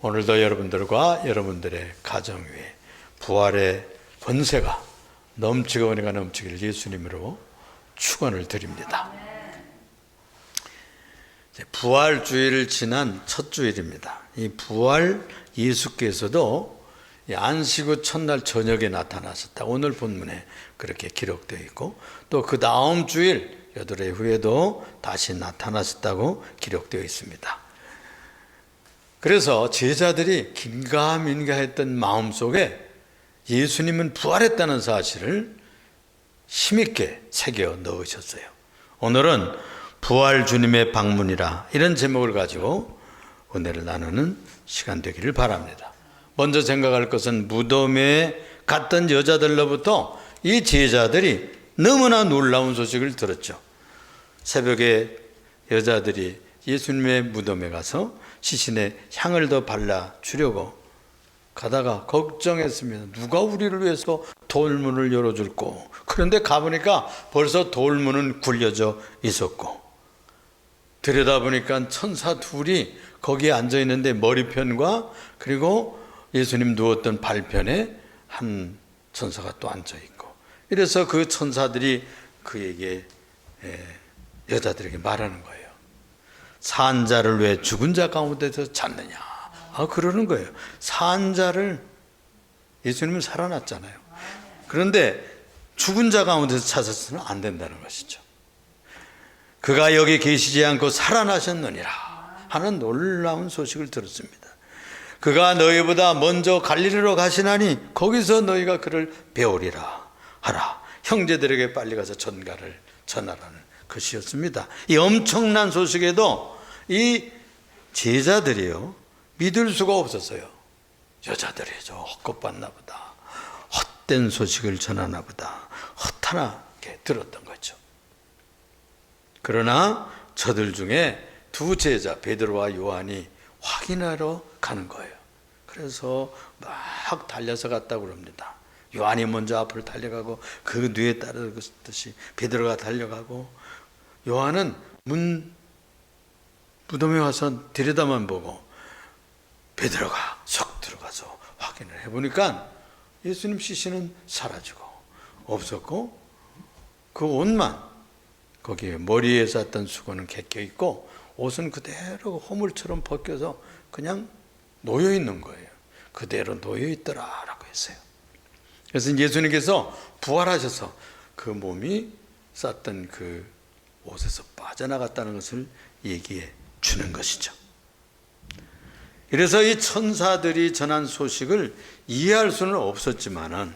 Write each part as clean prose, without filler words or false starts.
오늘도 여러분들과 여러분들의 가정 위에 부활의 번세가 넘치고 은혜가 넘치기를 예수님으로 축원을 드립니다. 부활주일을 지난 첫 주일입니다. 이 부활 예수께서도 안식 후 첫날 저녁에 나타나셨다. 오늘 본문에 그렇게 기록되어 있고, 또 그 다음 주일 여드레 후에도 다시 나타나셨다고 기록되어 있습니다. 그래서 제자들이 긴가민가했던 마음속에 예수님은 부활했다는 사실을 힘있게 새겨 넣으셨어요. 오늘은 부활 주님의 방문이라 이런 제목을 가지고 은혜를 나누는 시간 되기를 바랍니다. 먼저 생각할 것은 무덤에 갔던 여자들로부터 이 제자들이 너무나 놀라운 소식을 들었죠. 새벽에 여자들이 예수님의 무덤에 가서 시신에 향을 더 발라주려고 가다가 걱정했습니다. 누가 우리를 위해서 돌문을 열어줄꼬. 그런데 가보니까 벌써 돌문은 굴려져 있었고, 들여다보니까 천사 둘이 거기에 앉아있는데 머리편과 그리고 예수님 누웠던 발편에 한 천사가 또 앉아있고, 이래서 그 천사들이 그에게 여자들에게 말하는 거예요. 산 자를 왜 죽은 자 가운데서 찾느냐. 그러는 거예요. 산 자를, 예수님은 살아났잖아요. 그런데 죽은 자 가운데서 찾아서는 안 된다는 것이죠. 그가 여기 계시지 않고 살아나셨느니라 하는 놀라운 소식을 들었습니다. 그가 너희보다 먼저 갈릴리로 가시나니 거기서 너희가 그를 배우리라 하라. 형제들에게 빨리 가서 전가를 전하라는 것이었습니다. 이 엄청난 소식에도 이 제자들이요, 믿을 수가 없었어요. 여자들이 저 헛것봤나 보다, 헛된 소식을 전하나 보다, 허탄하게 들었던 거죠. 그러나 저들 중에 두 제자 베드로와 요한이 확인하러 가는 거예요. 그래서 막 달려서 갔다고 그럽니다. 요한이 먼저 앞으로 달려가고 그 뒤에 따르듯이 베드로가 달려가고, 요한은 무덤에 와서 들여다만 보고 베드로가 쏙 들어가서 확인을 해보니까 예수님 시신은 사라지고 없었고, 그 옷만, 거기에 머리에 쌌던 수건은 개껴있고 옷은 그대로 허물처럼 벗겨서 그냥 놓여있는 거예요. 그대로 놓여있더라라고 했어요. 그래서 예수님께서 부활하셔서 그 몸이 쌌던 그 옷에서 빠져나갔다는 것을 얘기해 주는 것이죠. 이래서 이 천사들이 전한 소식을 이해할 수는 없었지만은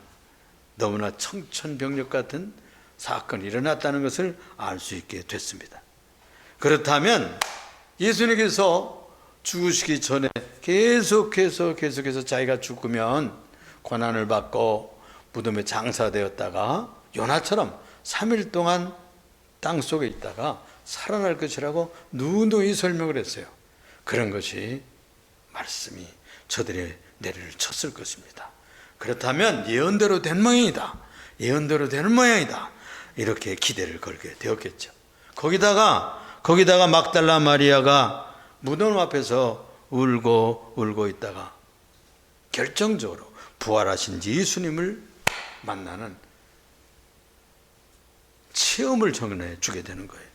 너무나 청천벽력 같은 사건이 일어났다는 것을 알 수 있게 됐습니다. 그렇다면 예수님께서 죽으시기 전에 계속해서 자기가 죽으면 고난을 받고 무덤에 장사되었다가 요나처럼 3일 동안 땅속에 있다가 살아날 것이라고 누누이 설명을 했어요. 그런 것이 말씀이 저들의 내리를 쳤을 것입니다. 그렇다면 예언대로 된 모양이다, 예언대로 되는 모양이다, 이렇게 기대를 걸게 되었겠죠. 거기다가 막달라 마리아가 무덤 앞에서 울고 있다가 결정적으로 부활하신 예수님을 만나는 체험을 전해 주게 되는 거예요.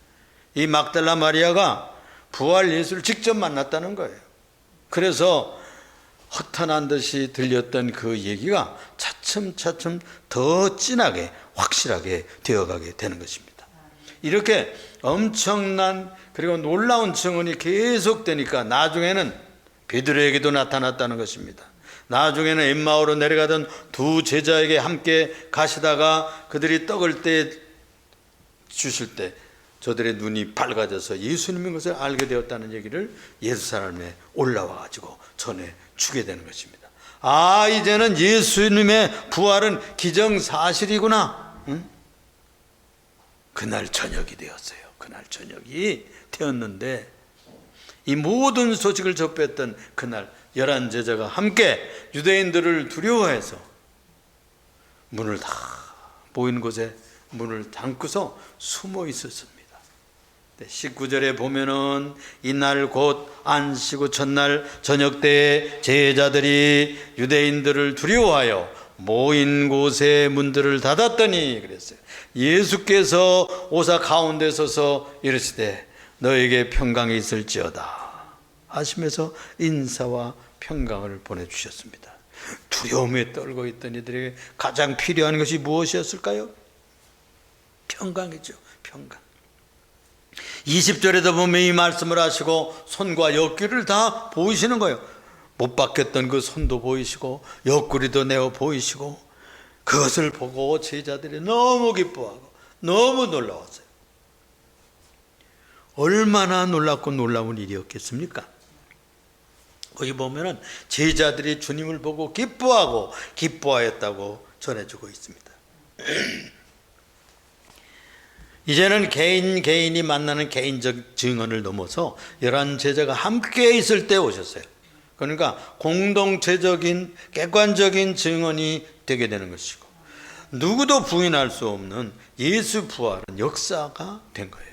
이 막달라 마리아가 부활 예수를 직접 만났다는 거예요. 그래서 허탄한 듯이 들렸던 그 얘기가 차츰 더 진하게 확실하게 되어가게 되는 것입니다. 이렇게 엄청난 그리고 놀라운 증언이 계속되니까 나중에는 베드로에게도 나타났다는 것입니다. 나중에는 엠마오로 내려가던 두 제자에게 함께 가시다가 그들이 떡을 주실 때 저들의 눈이 밝아져서 예수님인 것을 알게 되었다는 얘기를 예루살렘에 올라와 가지고 전해 주게 되는 것입니다. 이제는 예수님의 부활은 기정사실이구나. 그날 저녁이 되었어요. 그날 저녁이 되었는데 이 모든 소식을 접했던 그날 11제자가 함께 유대인들을 두려워해서 문을 다 보이는 곳에 문을 잠그서 숨어 있었습니다. 19절에 보면은 이날 곧 안식 첫날 저녁 때에 제자들이 유대인들을 두려워하여 모인 곳에 문들을 닫았더니 그랬어요. 예수께서 오사 가운데 서서 이르시되 너에게 평강이 있을지어다 하시면서 인사와 평강을 보내주셨습니다. 두려움에 떨고 있던 이들에게 가장 필요한 것이 무엇이었을까요? 평강이죠. 평강. 20절에도 보면 이 말씀을 하시고 손과 옆구리를 다 보이시는 거예요. 못 박혔던 그 손도 보이시고 옆구리도 내어 보이시고, 그것을 보고 제자들이 너무 기뻐하고 너무 놀라웠어요. 얼마나 놀랍고 놀라운 일이었겠습니까? 거기 보면은 제자들이 주님을 보고 기뻐하고 기뻐하였다고 전해주고 있습니다. 이제는 개인이 만나는 개인적 증언을 넘어서 11 제자가 함께 있을 때 오셨어요. 그러니까 공동체적인 객관적인 증언이 되게 되는 것이고, 누구도 부인할 수 없는 예수 부활은 역사가 된 거예요.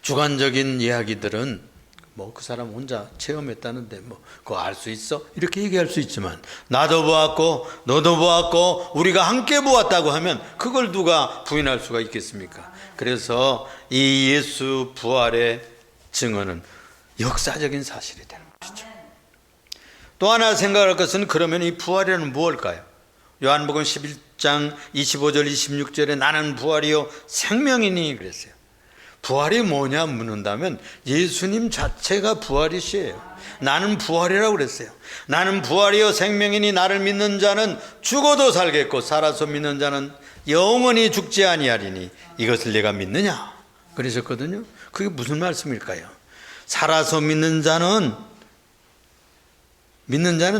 주관적인 이야기들은 그 사람 혼자 체험했다는데 그거 알 수 있어? 이렇게 얘기할 수 있지만, 나도 보았고 너도 보았고 우리가 함께 보았다고 하면 그걸 누가 부인할 수가 있겠습니까? 그래서 이 예수 부활의 증언은 역사적인 사실이 되는 것이죠. 또 하나 생각할 것은, 그러면 이 부활이라는 무엇일까요? 요한복음 11장 25절 26절에 나는 부활이요 생명이니 그랬어요. 부활이 뭐냐 묻는다면 예수님 자체가 부활이시에요. 나는 부활이라고 그랬어요. 나는 부활이요 생명이니 나를 믿는 자는 죽어도 살겠고 살아서 믿는 자는 영원히 죽지 아니하리니 이것을 내가 믿느냐 그러셨거든요. 그게 무슨 말씀일까요? 살아서 믿는 자는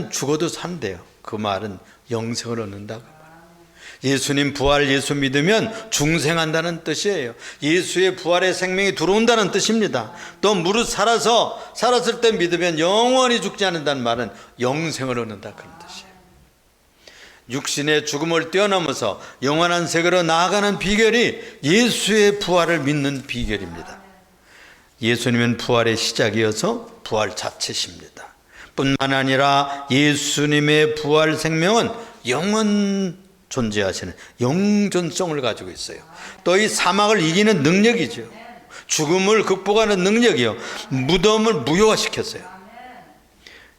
죽어도 산대요. 그 말은 영생을 얻는다고. 예수님 부활 예수 믿으면 중생한다는 뜻이에요. 예수의 부활의 생명이 들어온다는 뜻입니다. 또 무릇 살았을 때 믿으면 영원히 죽지 않는다는 말은 영생을 얻는다 그런 뜻이에요. 육신의 죽음을 뛰어넘어서 영원한 세계로 나아가는 비결이 예수의 부활을 믿는 비결입니다. 예수님은 부활의 시작이어서 부활 자체십니다. 뿐만 아니라 예수님의 부활 생명은 영원 존재하시는 영존성을 가지고 있어요. 또 이 사망을 이기는 능력이죠. 죽음을 극복하는 능력이요. 무덤을 무효화시켰어요.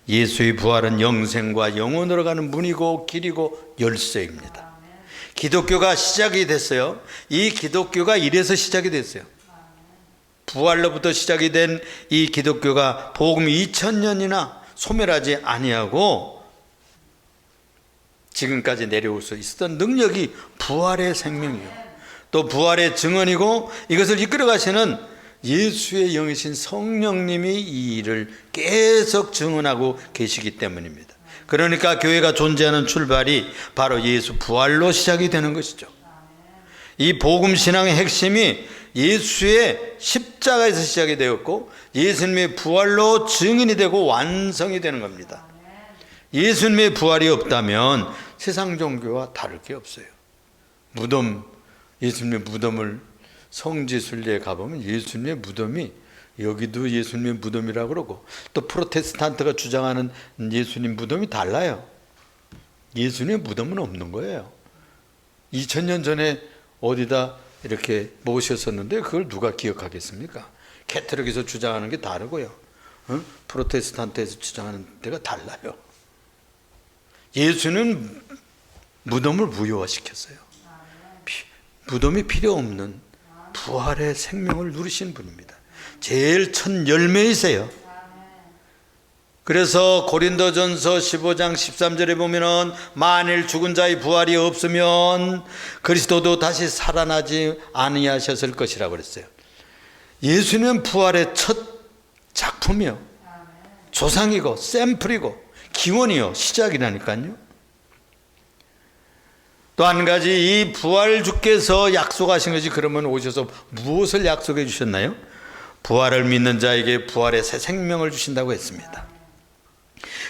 예수의 부활은 영생과 영원으로 가는 문이고 길이고 열쇠입니다. 기독교가 시작이 됐어요. 이 기독교가 이래서 시작이 됐어요. 부활로부터 시작이 된 이 기독교가 복음이 2000년이나 소멸하지 아니하고 지금까지 내려올 수 있었던 능력이 부활의 생명이요, 또 부활의 증언이고, 이것을 이끌어 가시는 예수의 영이신 성령님이 이 일을 계속 증언하고 계시기 때문입니다. 그러니까 교회가 존재하는 출발이 바로 예수 부활로 시작이 되는 것이죠. 이 복음 신앙의 핵심이 예수의 십자가에서 시작이 되었고 예수님의 부활로 증인이 되고 완성이 되는 겁니다. 예수님의 부활이 없다면 세상 종교와 다를 게 없어요. 예수님의 무덤을 성지순례에 가보면 예수님의 무덤이, 여기도 예수님의 무덤이라고 그러고, 또 프로테스탄트가 주장하는 예수님 무덤이 달라요. 예수님의 무덤은 없는 거예요. 2000년 전에 어디다 이렇게 모셨었는데 그걸 누가 기억하겠습니까? 캐톨릭에서 주장하는 게 다르고요, 프로테스탄트에서 주장하는 데가 달라요. 예수는 무덤을 무효화시켰어요. 무덤이 필요 없는 부활의 생명을 누리신 분입니다. 제일 첫 열매이세요. 그래서 고린도전서 15장 13절에 보면은 만일 죽은 자의 부활이 없으면 그리스도도 다시 살아나지 아니하셨을 것이라고 그랬어요. 예수님은 부활의 첫 작품이요, 조상이고 샘플이고 기원이요, 시작이라니까요. 또 한 가지, 이 부활 주께서 약속하신 것이, 그러면 오셔서 무엇을 약속해 주셨나요? 부활을 믿는 자에게 부활의 새 생명을 주신다고 했습니다.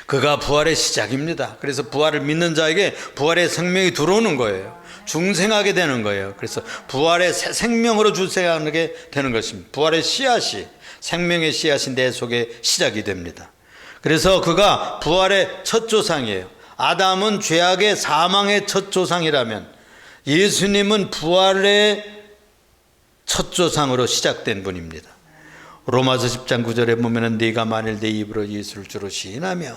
그가 부활의 시작입니다. 그래서 부활을 믿는 자에게 부활의 생명이 들어오는 거예요. 중생하게 되는 거예요. 그래서 부활의 새 생명으로 출생하게 되는 것입니다. 부활의 씨앗이, 생명의 씨앗이 내 속에 시작이 됩니다. 그래서 그가 부활의 첫 조상이에요. 아담은 죄악의 사망의 첫 조상이라면 예수님은 부활의 첫 조상으로 시작된 분입니다. 로마서 10장 9절에 보면은 네가 만일 내 입으로 예수를 주로 시인하면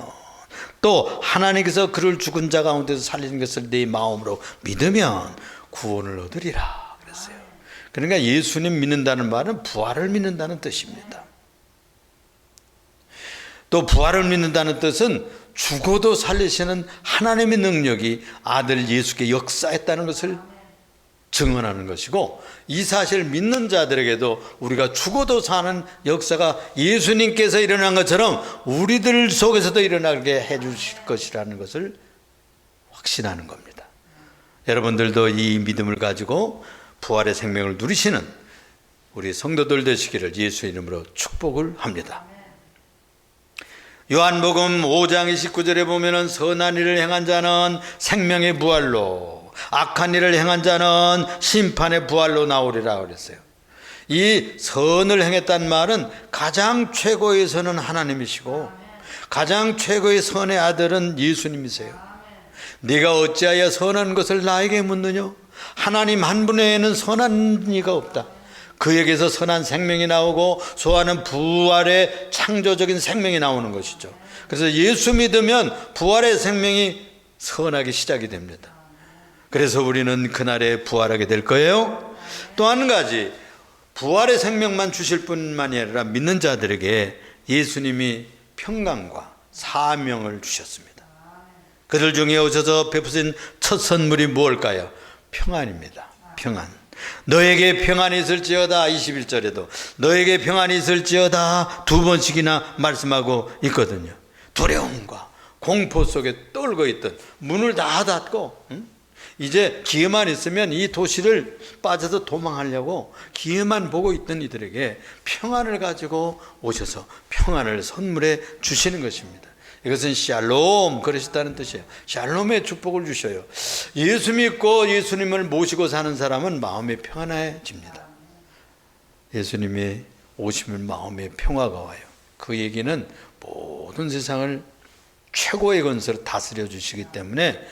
또 하나님께서 그를 죽은 자 가운데서 살리는 것을 네 마음으로 믿으면 구원을 얻으리라 그랬어요. 그러니까 예수님 믿는다는 말은 부활을 믿는다는 뜻입니다. 또 부활을 믿는다는 뜻은 죽어도 살리시는 하나님의 능력이 아들 예수께 역사했다는 것을 증언하는 것이고, 이 사실을 믿는 자들에게도 우리가 죽어도 사는 역사가 예수님께서 일어난 것처럼 우리들 속에서도 일어나게 해 주실 것이라는 것을 확신하는 겁니다. 여러분들도 이 믿음을 가지고 부활의 생명을 누리시는 우리 성도들 되시기를 예수 이름으로 축복을 합니다. 요한복음 5장 29절에 보면은 선한 일을 행한 자는 생명의 부활로, 악한 일을 행한 자는 심판의 부활로 나오리라 그랬어요. 이 선을 행했단 말은 가장 최고의 선은 하나님이시고 가장 최고의 선의 아들은 예수님이세요. 네가 어찌하여 선한 것을 나에게 묻느냐? 하나님 한 분 외에는 선한 이가 없다. 그에게서 선한 생명이 나오고 소하는 부활의 창조적인 생명이 나오는 것이죠. 그래서 예수 믿으면 부활의 생명이 선하게 시작이 됩니다. 그래서 우리는 그날에 부활하게 될 거예요. 또 한 가지, 부활의 생명만 주실 뿐만이 아니라 믿는 자들에게 예수님이 평강과 사명을 주셨습니다. 그들 중에 오셔서 베푸신 첫 선물이 무엇일까요? 평안입니다. 평안. 너에게 평안이 있을지어다. 21절에도 너에게 평안이 있을지어다 두 번씩이나 말씀하고 있거든요. 두려움과 공포 속에 떨고 있던 문을 다 닫고 이제 기회만 있으면 이 도시를 빠져서 도망하려고 기회만 보고 있던 이들에게 평안을 가지고 오셔서 평안을 선물해 주시는 것입니다. 이것은 샬롬 그러셨다는 뜻이에요. 샬롬의 축복을 주셔요. 예수 믿고 예수님을 모시고 사는 사람은 마음이 평안해집니다. 예수님이 오시면 마음에 평화가 와요. 그 얘기는 모든 세상을 최고의 건설을 다스려 주시기 때문에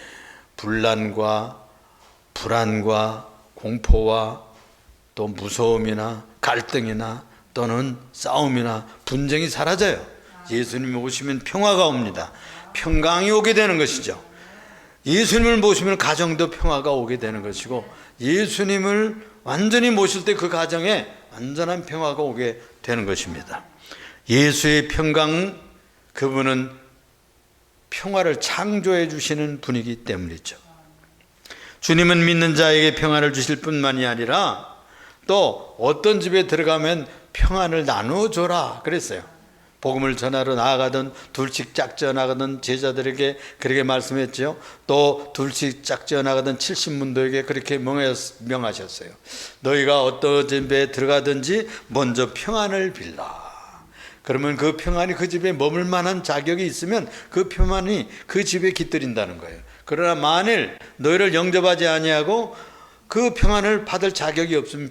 분란과 불안과 공포와 또 무서움이나 갈등이나 또는 싸움이나 분쟁이 사라져요. 예수님이 오시면 평화가 옵니다. 평강이 오게 되는 것이죠. 예수님을 모시면 가정도 평화가 오게 되는 것이고, 예수님을 완전히 모실 때 그 가정에 완전한 평화가 오게 되는 것입니다. 예수의 평강, 그분은 평화를 창조해 주시는 분이기 때문이죠. 주님은 믿는 자에게 평안을 주실 뿐만이 아니라 또 어떤 집에 들어가면 평안을 나눠줘라 그랬어요. 복음을 전하러 나아가던 둘씩 짝지어 나가던 제자들에게 그렇게 말씀했죠. 또 둘씩 짝지어 나가던 70문도에게 그렇게 명하셨어요. 너희가 어떤 집에 들어가든지 먼저 평안을 빌라. 그러면 그 평안이 그 집에 머물 만한 자격이 있으면 그 평안이 그 집에 깃들인다는 거예요. 그러나 만일 너희를 영접하지 아니하고 그 평안을 받을 자격이 없으면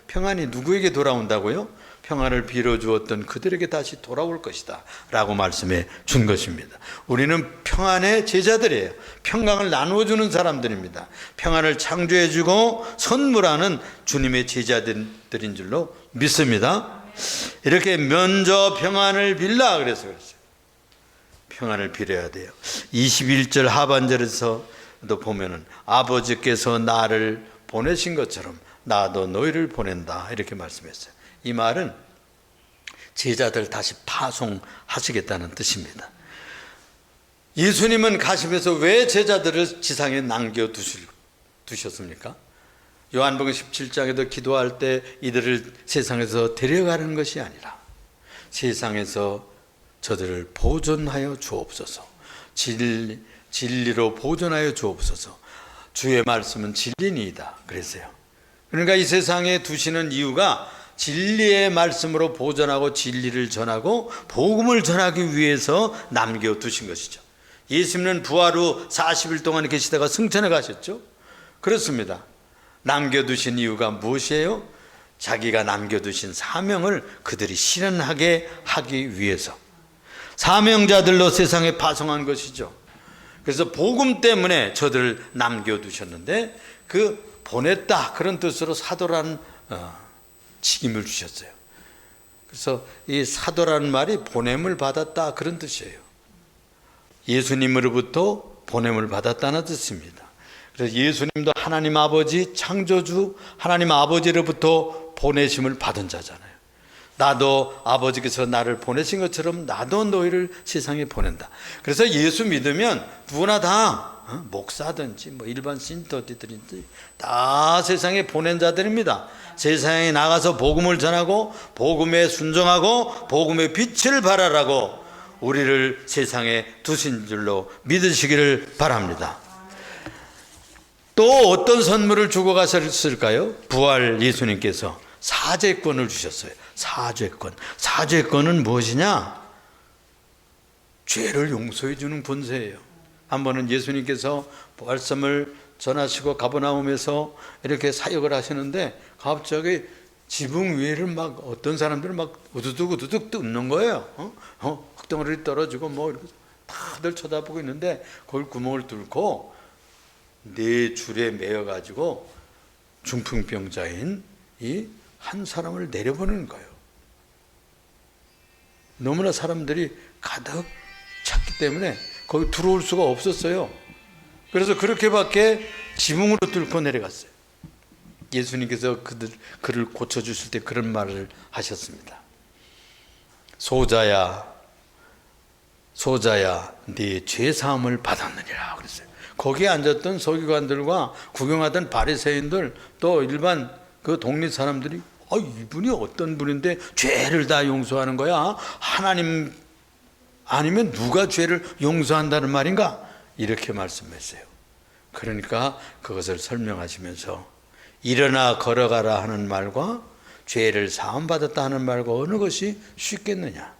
평안이 누구에게 돌아온다고요? 평안을 빌어주었던 그들에게 다시 돌아올 것이다 라고 말씀해 준 것입니다. 우리는 평안의 제자들이에요. 평강을 나누어주는 사람들입니다. 평안을 창조해주고 선물하는 주님의 제자들인 줄로 믿습니다. 이렇게 먼저 평안을 빌라 그래서 그랬어요. 평안을 빌어야 돼요. 21절 하반절에서도 보면은 아버지께서 나를 보내신 것처럼 나도 너희를 보낸다 이렇게 말씀했어요. 이 말은 제자들 다시 파송하시겠다는 뜻입니다. 예수님은 가시면서 왜 제자들을 지상에 남겨두셨습니까? 요한복음 17장에도 기도할 때 이들을 세상에서 데려가는 것이 아니라 세상에서 저들을 보존하여 주옵소서, 진리로 보존하여 주옵소서, 주의 말씀은 진리니이다 그랬어요. 그러니까 이 세상에 두시는 이유가 진리의 말씀으로 보존하고 진리를 전하고 복음을 전하기 위해서 남겨두신 것이죠. 예수님은 부활 후 40일 동안 계시다가 승천해 가셨죠. 그렇습니다. 남겨두신 이유가 무엇이에요? 자기가 남겨두신 사명을 그들이 실현하게 하기 위해서 사명자들로 세상에 파송한 것이죠. 그래서 복음 때문에 저들을 남겨두셨는데 그 보냈다 그런 뜻으로 사도라는 직임을 주셨어요. 그래서 이 사도라는 말이 보냄을 받았다 그런 뜻이에요. 예수님으로부터 보냄을 받았다는 뜻입니다. 그래서 예수님도 하나님 아버지 창조주 하나님 아버지로부터 보내심을 받은 자잖아요. 나도 아버지께서 나를 보내신 것처럼 나도 너희를 세상에 보낸다. 그래서 예수 믿으면 누구나 다 목사든지 뭐 일반 신도들인지 다 세상에 보낸 자들입니다. 세상에 나가서 복음을 전하고 복음에 순종하고 복음의 빛을 발하라고 우리를 세상에 두신 줄로 믿으시기를 바랍니다. 또 어떤 선물을 주고 가셨을까요? 부활 예수님께서 사죄권을 주셨어요. 사죄권. 사죄권은 무엇이냐? 죄를 용서해 주는 권세예요. 한 번은 예수님께서 부활점을 전하시고 가버나움에서 이렇게 사역을 하시는데 갑자기 지붕 위를 막 어떤 사람들은 막 우두둑 뜯는 거예요. 흙덩어리 떨어지고 뭐 이렇게 다들 쳐다보고 있는데 거기 구멍을 뚫고 네 줄에 매여 가지고 중풍병자인 이 한 사람을 내려보내는 거예요. 너무나 사람들이 가득 찼기 때문에 거기 들어올 수가 없었어요. 그래서 그렇게밖에 지붕으로 뚫고 내려갔어요. 예수님께서 그를 고쳐주실 때 그런 말을 하셨습니다. 소자야 네 죄사함을 받았느니라 그랬어요. 거기에 앉았던 서기관들과 구경하던 바리새인들 또 일반 그 동네 사람들이 이분이 어떤 분인데 죄를 다 용서하는 거야? 하나님 아니면 누가 죄를 용서한다는 말인가? 이렇게 말씀했어요. 그러니까 그것을 설명하시면서 일어나 걸어가라 하는 말과 죄를 사함받았다 하는 말과 어느 것이 쉽겠느냐?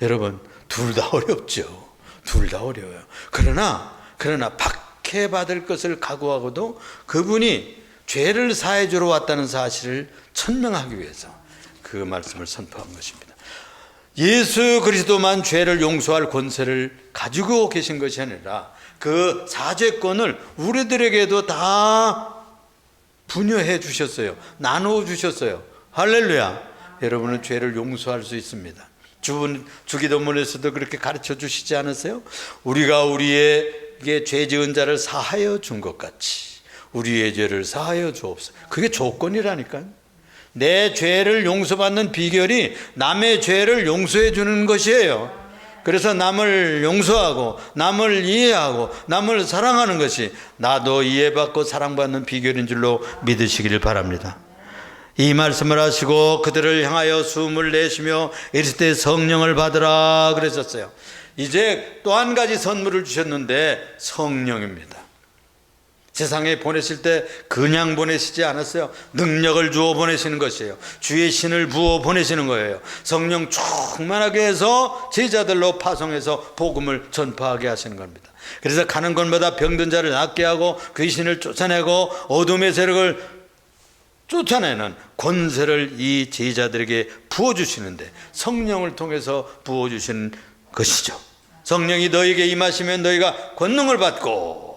여러분 둘 다 어렵죠. 둘 다 어려워요. 그러나 박해받을 것을 각오하고도 그분이 죄를 사해 주러 왔다는 사실을 천명하기 위해서 그 말씀을 선포한 것입니다. 예수 그리스도만 죄를 용서할 권세를 가지고 계신 것이 아니라 그 사죄권을 우리들에게도 다 분여해 주셨어요. 나누어 주셨어요. 할렐루야. 여러분은 죄를 용서할 수 있습니다. 주기도문에서도 그렇게 가르쳐 주시지 않았어요? 우리가 우리에게 죄 지은 자를 사하여 준 것 같이 우리의 죄를 사하여 주옵소서. 그게 조건이라니까요. 내 죄를 용서받는 비결이 남의 죄를 용서해 주는 것이에요. 그래서 남을 용서하고 남을 이해하고 남을 사랑하는 것이 나도 이해받고 사랑받는 비결인 줄로 믿으시기를 바랍니다. 이 말씀을 하시고 그들을 향하여 숨을 내쉬며 이르실 때 성령을 받으라 그러셨어요. 이제 또 한 가지 선물을 주셨는데 성령입니다. 세상에 보내실 때 그냥 보내시지 않았어요. 능력을 주어 보내시는 것이에요. 주의 신을 부어 보내시는 거예요. 성령 충만하게 해서 제자들로 파송해서 복음을 전파하게 하시는 겁니다. 그래서 가는 곳마다 병든 자를 낫게 하고 귀신을 쫓아내고 어둠의 세력을 쫓아내는 권세를 이 제자들에게 부어주시는데 성령을 통해서 부어주시는 것이죠. 성령이 너희에게 임하시면 너희가 권능을 받고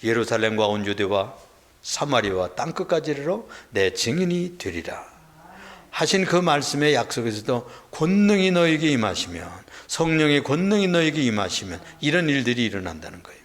예루살렘과 온 유대와 사마리아와 땅끝까지 이르러 내 증인이 되리라 하신 그 말씀의 약속에서도 권능이 너에게 임하시면 성령의 권능이 너에게 임하시면 이런 일들이 일어난다는 거예요.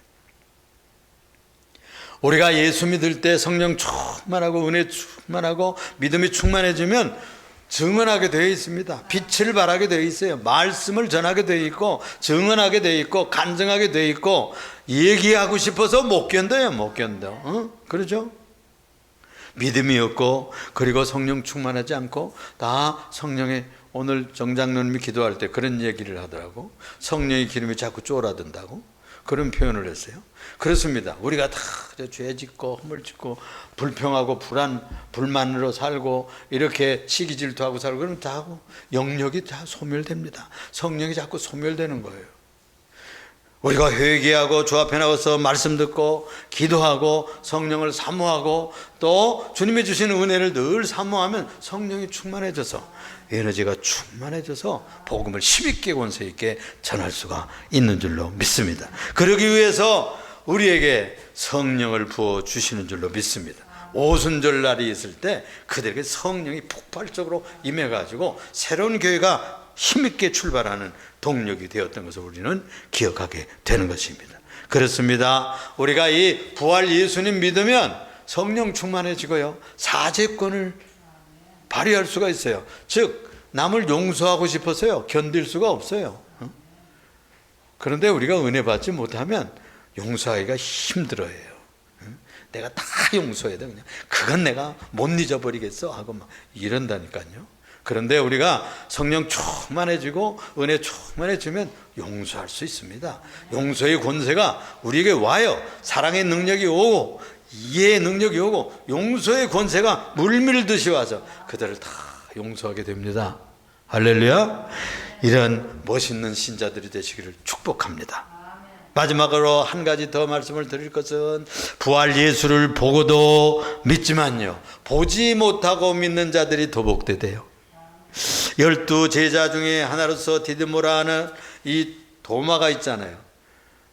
우리가 예수 믿을 때 성령 충만하고 은혜 충만하고 믿음이 충만해지면 증언하게 되어 있습니다. 빛을 발하게 되어 있어요. 말씀을 전하게 되어 있고 증언하게 되어 있고 간증하게 되어 있고 얘기하고 싶어서 못 견뎌요. 못 견뎌. 그러죠? 믿음이 없고 그리고 성령 충만하지 않고 다 성령의 오늘 정장로님이 기도할 때 그런 얘기를 하더라고. 성령의 기름이 자꾸 쫄아든다고 그런 표현을 했어요. 그렇습니다. 우리가 다 죄 짓고 허물 짓고 불평하고 불만으로 살고 이렇게 시기 질투하고 살고 그러면 다 하고 영역이 다 소멸됩니다. 성령이 자꾸 소멸되는 거예요. 우리가 회개하고 주 앞에 나와서 말씀 듣고 기도하고 성령을 사모하고 또 주님이 주시는 은혜를 늘 사모하면 성령이 충만해져서 에너지가 충만해져서 복음을 힘있게 권세 있게 전할 수가 있는 줄로 믿습니다. 그러기 위해서 우리에게 성령을 부어 주시는 줄로 믿습니다. 오순절 날이 있을 때 그들에게 성령이 폭발적으로 임해가지고 새로운 교회가 힘있게 출발하는 동력이 되었던 것을 우리는 기억하게 되는 것입니다. 그렇습니다. 우리가 이 부활 예수님 믿으면 성령 충만해지고요, 사죄권을 발휘할 수가 있어요. 즉 남을 용서하고 싶어서요 견딜 수가 없어요. 그런데 우리가 은혜 받지 못하면 용서하기가 힘들어요. 내가 다 용서해야 돼. 그냥 그건 내가 못 잊어버리겠어 하고 막 이런다니까요. 그런데 우리가 성령 충만해지고 은혜 충만해지면 용서할 수 있습니다. 용서의 권세가 우리에게 와요. 사랑의 능력이 오고 이해의 능력이 오고 용서의 권세가 물밀듯이 와서 그들을 다 용서하게 됩니다. 할렐루야. 이런 멋있는 신자들이 되시기를 축복합니다. 마지막으로 한 가지 더 말씀을 드릴 것은 부활 예수를 보고도 믿지만요 보지 못하고 믿는 자들이 더 복되대요. 12 제자 중에 하나로서 디드모라 하는 이 도마가 있잖아요.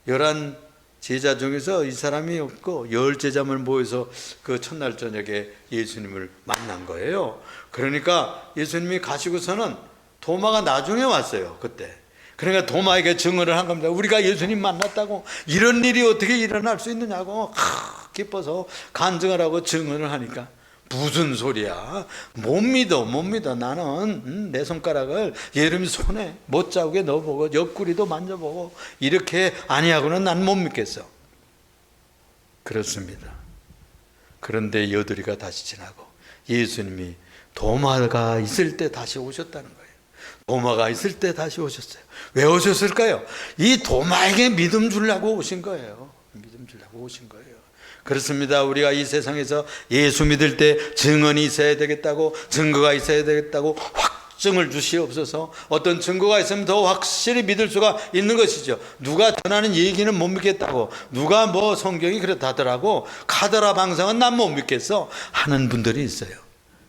11 제자 중에서 이 사람이 없고 10 제자만 모여서 그 첫날 저녁에 예수님을 만난 거예요. 그러니까 예수님이 가시고서는 도마가 나중에 왔어요. 그때. 그러니까 도마에게 증언을 한 겁니다. 우리가 예수님 만났다고, 이런 일이 어떻게 일어날 수 있느냐고 기뻐서 간증을 하고 증언을 하니까 무슨 소리야, 못 믿어 나는 내 손가락을 예수님 손에 못자국에 넣어보고 옆구리도 만져보고 이렇게 아니하고는 난 못 믿겠어. 그렇습니다. 그런데 여드리가 다시 지나고 예수님이 도마가 있을 때 다시 오셨다는 거예요. 도마가 있을 때 다시 오셨어요. 왜 오셨을까요? 이 도마에게 믿음 주려고 오신 거예요. 믿음 주려고 오신 거예요. 그렇습니다. 우리가 이 세상에서 예수 믿을 때 증언이 있어야 되겠다고, 증거가 있어야 되겠다고 확증을 주시옵소서. 어떤 증거가 있으면 더 확실히 믿을 수가 있는 것이죠. 누가 전하는 얘기는 못 믿겠다고, 누가 뭐 성경이 그렇다더라고, 카더라 방상은 난 못 믿겠어 하는 분들이 있어요.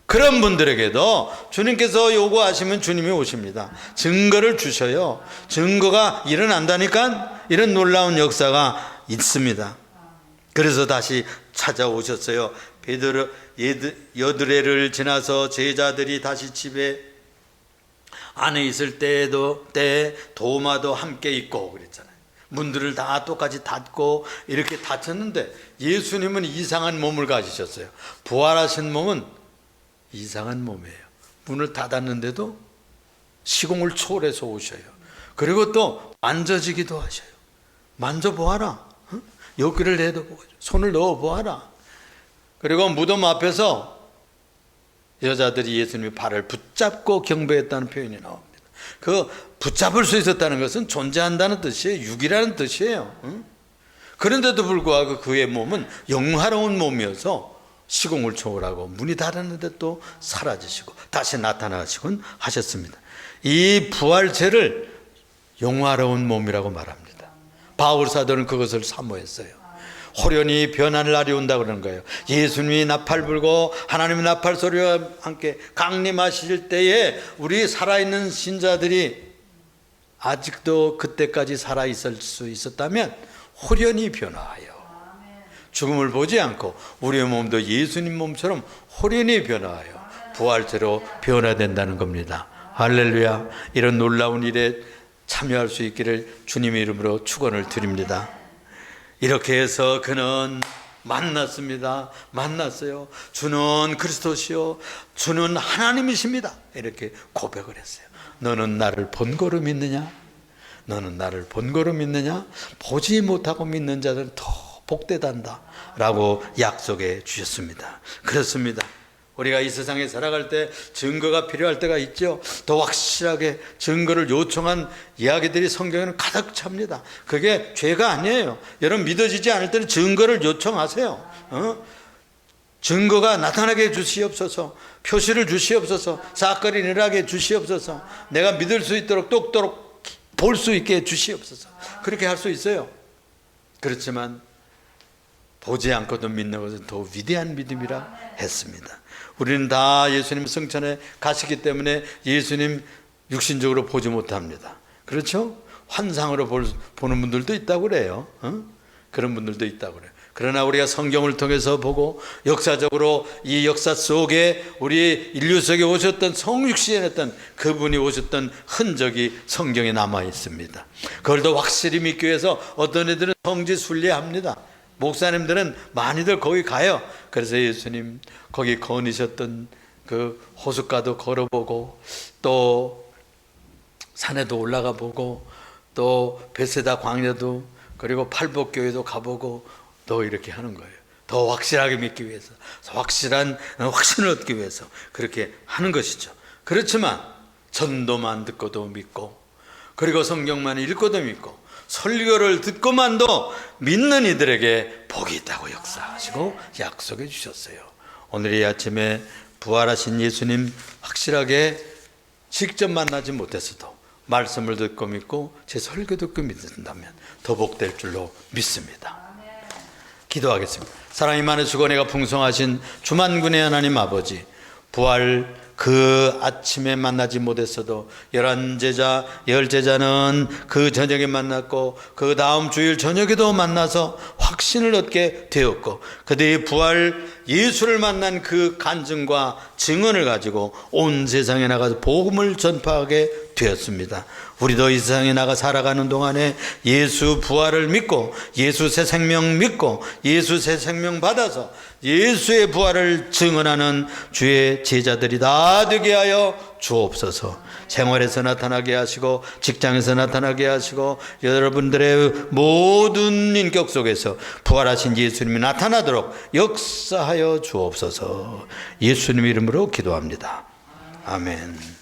그런 분들에게도 주님께서 요구하시면 주님이 오십니다. 증거를 주셔요. 증거가 일어난다니까 이런 놀라운 역사가 있습니다. 그래서 다시 찾아오셨어요. 여드레를 지나서 제자들이 다시 집에 안에 있을 때에도 도마도 함께 있고 그랬잖아요. 문들을 다 똑같이 닫고 이렇게 닫혔는데 예수님은 이상한 몸을 가지셨어요. 부활하신 몸은 이상한 몸이에요. 문을 닫았는데도 시공을 초월해서 오셔요. 그리고 또 만져지기도 하셔요. 만져보아라. 여기를 내다보고 손을 넣어보아라. 그리고 무덤 앞에서 여자들이 예수님의 발을 붙잡고 경배했다는 표현이 나옵니다. 그 붙잡을 수 있었다는 것은 존재한다는 뜻이에요. 육이라는 뜻이에요. 그런데도 불구하고 그의 몸은 영화로운 몸이어서 시공을 초월하고 문이 닫았는데 또 사라지시고 다시 나타나시곤 하셨습니다. 이 부활체를 영화로운 몸이라고 말합니다. 바울 사도는 그것을 사모했어요. 호련히 변할 날이 온다 그러는 거예요. 예수님이 나팔 불고 하나님의 나팔 소리와 함께 강림하실 때에 우리 살아있는 신자들이 아직도 그때까지 살아있을 수 있었다면 호련히 변화하여 죽음을 보지 않고 우리의 몸도 예수님 몸처럼 호련히 변화하여 부활체로 변화된다는 겁니다. 할렐루야. 이런 놀라운 일에 참여할 수 있기를 주님의 이름으로 축원을 드립니다. 이렇게 해서 그는 만났습니다. 만났어요. 주는 그리스도시요 주는 하나님이십니다. 이렇게 고백을 했어요. 너는 나를 본거로 믿느냐? 너는 나를 본거로 믿느냐? 보지 못하고 믿는 자들은 더 복되단다 라고 약속해 주셨습니다. 그렇습니다. 우리가 이 세상에 살아갈 때 증거가 필요할 때가 있죠. 더 확실하게 증거를 요청한 이야기들이 성경에는 가득 찹니다. 그게 죄가 아니에요. 여러분 믿어지지 않을 때는 증거를 요청하세요. 증거가 나타나게 주시옵소서. 표시를 주시옵소서. 사건이 일어나게 주시옵소서. 내가 믿을 수 있도록 똑똑 볼 수 있게 해주시옵소서. 그렇게 할 수 있어요. 그렇지만 보지 않고도 믿는 것은 더 위대한 믿음이라 했습니다. 우리는 다 예수님 성천에 가시기 때문에 예수님 육신적으로 보지 못합니다. 그렇죠? 환상으로 보는 분들도 있다고 그래요. 그런 분들도 있다고 그래요. 그러나 우리가 성경을 통해서 보고 역사적으로 이 역사 속에 우리 인류 속에 오셨던 성육신했던 그분이 오셨던 흔적이 성경에 남아 있습니다. 그걸 더 확실히 믿기 위해서 어떤 애들은 성지 순례합니다. 목사님들은 많이들 거기 가요. 그래서 예수님 거기 거니셨던 그 호숫가도 걸어보고 또 산에도 올라가 보고 또 베세다 광야도 그리고 팔복교회도 가보고 또 이렇게 하는 거예요. 더 확실하게 믿기 위해서, 확실한 확신을 얻기 위해서 그렇게 하는 것이죠. 그렇지만 전도만 듣고도 믿고 그리고 성경만 읽고도 믿고 설교를 듣고만도 믿는 이들에게 복이 있다고 역사하시고 약속해 주셨어요. 오늘 이 아침에 부활하신 예수님 확실하게 직접 만나지 못했어도 말씀을 듣고 믿고 제 설교 듣고 믿는다면 더 복될 줄로 믿습니다. 기도하겠습니다. 사랑이 많으시고 은혜가 풍성하신 주만군의 하나님 아버지, 부활 그 아침에 만나지 못했어도 11제자, 10제자는 그 저녁에 만났고 그 다음 주일 저녁에도 만나서 확신을 얻게 되었고 그들이 부활 예수를 만난 그 간증과 증언을 가지고 온 세상에 나가서 복음을 전파하게 되었습니다. 우리도 이 세상에 나가 살아가는 동안에 예수 부활을 믿고 예수 새 생명 믿고 예수 새 생명 받아서 예수의 부활을 증언하는 주의 제자들이 다 되게 하여 주옵소서. 생활에서 나타나게 하시고 직장에서 나타나게 하시고 여러분들의 모든 인격 속에서 부활하신 예수님이 나타나도록 역사하여 주옵소서. 예수님 이름으로 기도합니다. 아멘.